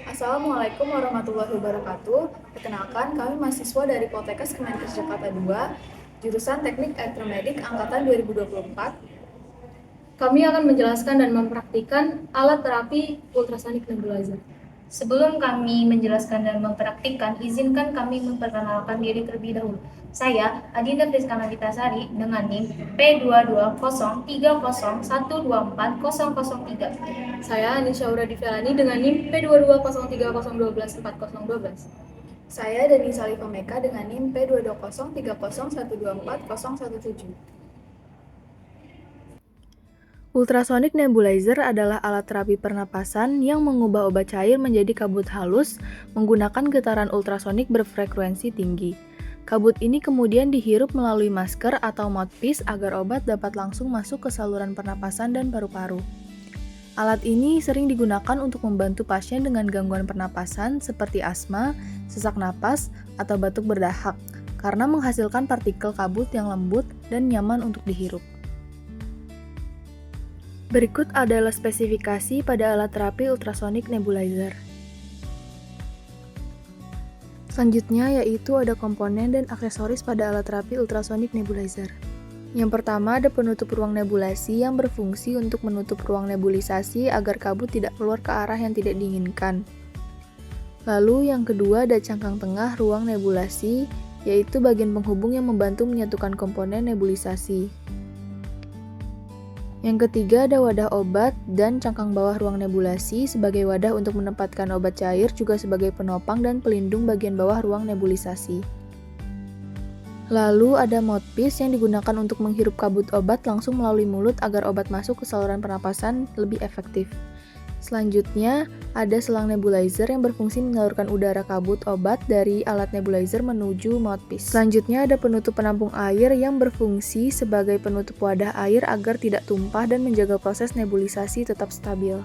Assalamualaikum warahmatullahi wabarakatuh. Perkenalkan, kami mahasiswa dari Poltekkes Kemenkes Jakarta II, jurusan Teknik Elektromedik angkatan 2024. Kami akan menjelaskan dan mempraktikkan alat terapi ultrasonik nebulizer. Sebelum kami menjelaskan dan mempraktikkan, izinkan kami memperkenalkan diri terlebih dahulu. Saya, Adinda Friskana Vitasari, dengan NIM P22030124003. Saya Anisha Uradivelani dengan NIM P22030124012. Saya Dani Salifah Meka dengan NIM P22030124017. Ultrasonic nebulizer adalah alat terapi pernapasan yang mengubah obat cair menjadi kabut halus menggunakan getaran ultrasonik berfrekuensi tinggi. Kabut ini kemudian dihirup melalui masker atau mouthpiece agar obat dapat langsung masuk ke saluran pernapasan dan paru-paru. Alat ini sering digunakan untuk membantu pasien dengan gangguan pernapasan seperti asma, sesak napas, atau batuk berdahak karena menghasilkan partikel kabut yang lembut dan nyaman untuk dihirup. Berikut adalah spesifikasi pada alat terapi ultrasonic nebulizer. Selanjutnya yaitu ada komponen dan aksesoris pada alat terapi ultrasonic nebulizer. Yang pertama ada penutup ruang nebulasi yang berfungsi untuk menutup ruang nebulisasi agar kabut tidak keluar ke arah yang tidak diinginkan. Lalu yang kedua ada cangkang tengah ruang nebulasi, yaitu bagian penghubung yang membantu menyatukan komponen nebulisasi. Yang ketiga ada wadah obat dan cangkang bawah ruang nebulasi sebagai wadah untuk menempatkan obat cair juga sebagai penopang dan pelindung bagian bawah ruang nebulisasi. Lalu ada mouthpiece yang digunakan untuk menghirup kabut obat langsung melalui mulut agar obat masuk ke saluran pernapasan lebih efektif. Selanjutnya, ada selang nebulizer yang berfungsi menyalurkan udara kabut obat dari alat nebulizer menuju mouthpiece. Selanjutnya, ada penutup penampung air yang berfungsi sebagai penutup wadah air agar tidak tumpah dan menjaga proses nebulisasi tetap stabil.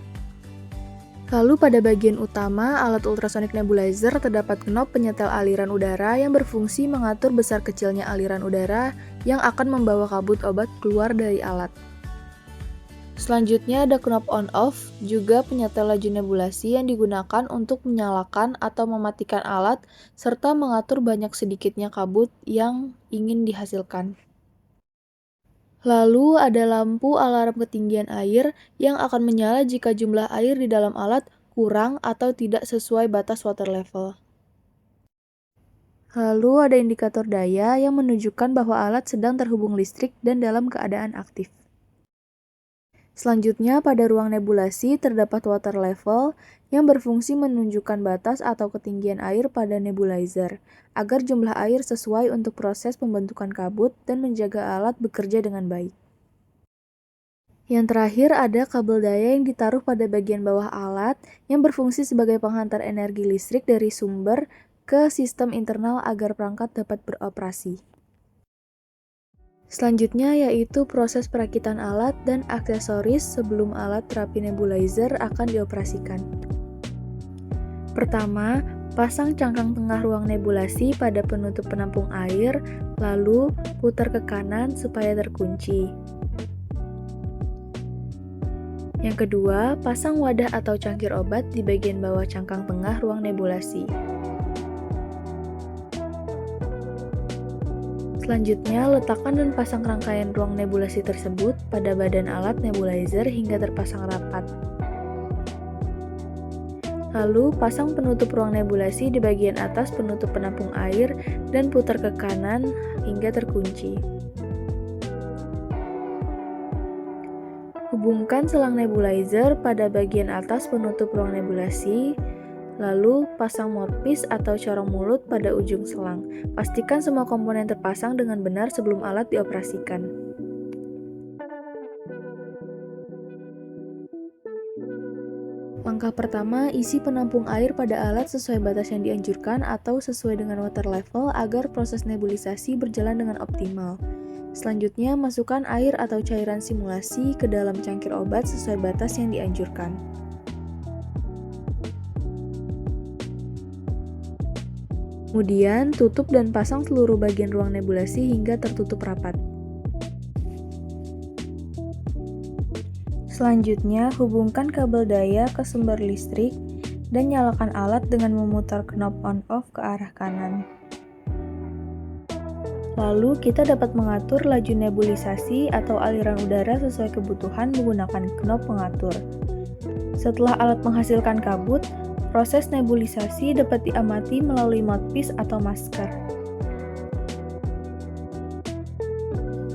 Lalu pada bagian utama alat ultrasonic nebulizer terdapat knob penyetel aliran udara yang berfungsi mengatur besar kecilnya aliran udara yang akan membawa kabut obat keluar dari alat. Selanjutnya ada knob on-off, juga penyetel laju nebulasi yang digunakan untuk menyalakan atau mematikan alat, serta mengatur banyak sedikitnya kabut yang ingin dihasilkan. Lalu ada lampu alarm ketinggian air yang akan menyala jika jumlah air di dalam alat kurang atau tidak sesuai batas water level. Lalu ada indikator daya yang menunjukkan bahwa alat sedang terhubung listrik dan dalam keadaan aktif. Selanjutnya, pada ruang nebulasi terdapat water level yang berfungsi menunjukkan batas atau ketinggian air pada nebulizer, agar jumlah air sesuai untuk proses pembentukan kabut dan menjaga alat bekerja dengan baik. Yang terakhir ada kabel daya yang ditaruh pada bagian bawah alat yang berfungsi sebagai penghantar energi listrik dari sumber ke sistem internal agar perangkat dapat beroperasi. Selanjutnya yaitu proses perakitan alat dan aksesoris sebelum alat terapi nebulizer akan dioperasikan. Pertama, pasang cangkang tengah ruang nebulasi pada penutup penampung air, lalu putar ke kanan supaya terkunci. Yang kedua, pasang wadah atau cangkir obat di bagian bawah cangkang tengah ruang nebulasi. Selanjutnya, letakkan dan pasang rangkaian ruang nebulasi tersebut pada badan alat nebulizer hingga terpasang rapat. Lalu, pasang penutup ruang nebulasi di bagian atas penutup penampung air dan putar ke kanan hingga terkunci. Hubungkan selang nebulizer pada bagian atas penutup ruang nebulasi, lalu pasang mouthpiece atau corong mulut pada ujung selang. Pastikan semua komponen terpasang dengan benar sebelum alat dioperasikan. Langkah pertama, isi penampung air pada alat sesuai batas yang dianjurkan atau sesuai dengan water level agar proses nebulisasi berjalan dengan optimal. Selanjutnya, masukkan air atau cairan simulasi ke dalam cangkir obat sesuai batas yang dianjurkan. Kemudian, tutup dan pasang seluruh bagian ruang nebulasi hingga tertutup rapat. Selanjutnya, hubungkan kabel daya ke sumber listrik dan nyalakan alat dengan memutar knob on-off ke arah kanan. Lalu, kita dapat mengatur laju nebulisasi atau aliran udara sesuai kebutuhan menggunakan knob pengatur. Setelah alat menghasilkan kabut, proses nebulisasi dapat diamati melalui mouthpiece atau masker.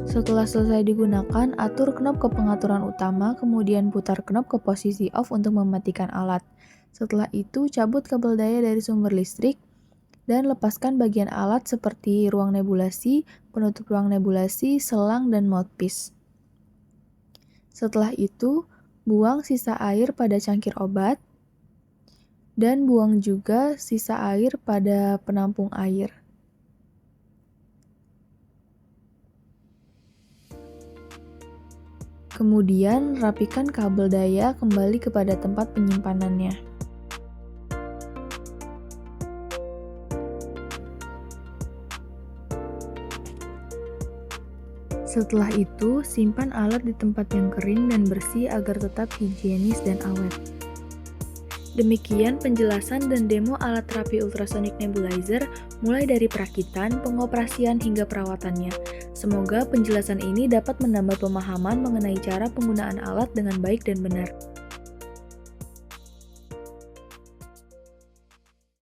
Setelah selesai digunakan, atur knob ke pengaturan utama, kemudian putar knob ke posisi off untuk mematikan alat. Setelah itu, cabut kabel daya dari sumber listrik, dan lepaskan bagian alat seperti ruang nebulasi, penutup ruang nebulasi, selang, dan mouthpiece. Setelah itu, buang sisa air pada cangkir obat, dan buang juga sisa air pada penampung air. Kemudian, rapikan kabel daya kembali kepada tempat penyimpanannya. Setelah itu, simpan alat di tempat yang kering dan bersih agar tetap higienis dan awet. Demikian penjelasan dan demo alat terapi ultrasonic nebulizer mulai dari perakitan, pengoperasian hingga perawatannya. Semoga penjelasan ini dapat menambah pemahaman mengenai cara penggunaan alat dengan baik dan benar.